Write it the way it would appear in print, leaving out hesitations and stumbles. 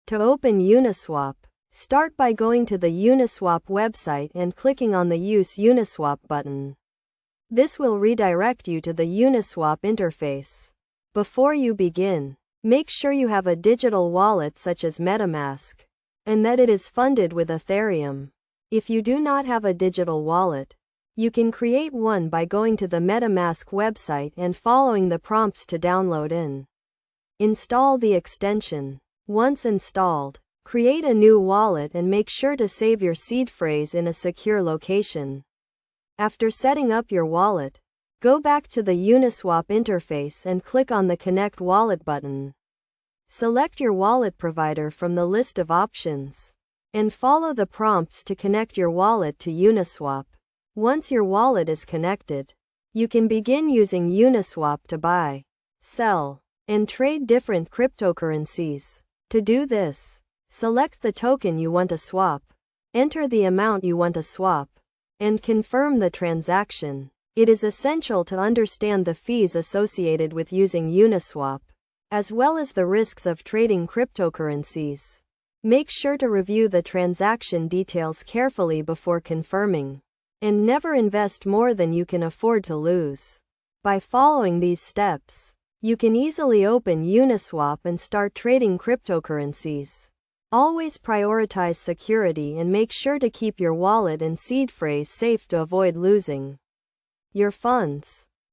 To open Uniswap, start by going to the Uniswap website and clicking on the Use Uniswap button. This will redirect you to the Uniswap interface. Before you begin, make sure you have a digital wallet such as MetaMask, and that it is funded with Ethereum. If you do not have a digital wallet, you can create one by going to the MetaMask website and following the prompts to download and install the extension. Once installed, create a new wallet and make sure to save your seed phrase in a secure location. After setting up your wallet, go back to the Uniswap interface and click on the Connect Wallet button. Select your wallet provider from the list of options, and follow the prompts to connect your wallet to Uniswap. Once your wallet is connected, you can begin using Uniswap to buy, sell, and trade different cryptocurrencies. To do this, select the token you want to swap, enter the amount you want to swap, and confirm the transaction. It is essential to understand the fees associated with using Uniswap, as well as the risks of trading cryptocurrencies. Make sure to review the transaction details carefully before confirming, and never invest more than you can afford to lose. By following these steps, you can easily open Uniswap and start trading cryptocurrencies. Always prioritize security and make sure to keep your wallet and seed phrase safe to avoid losing your funds.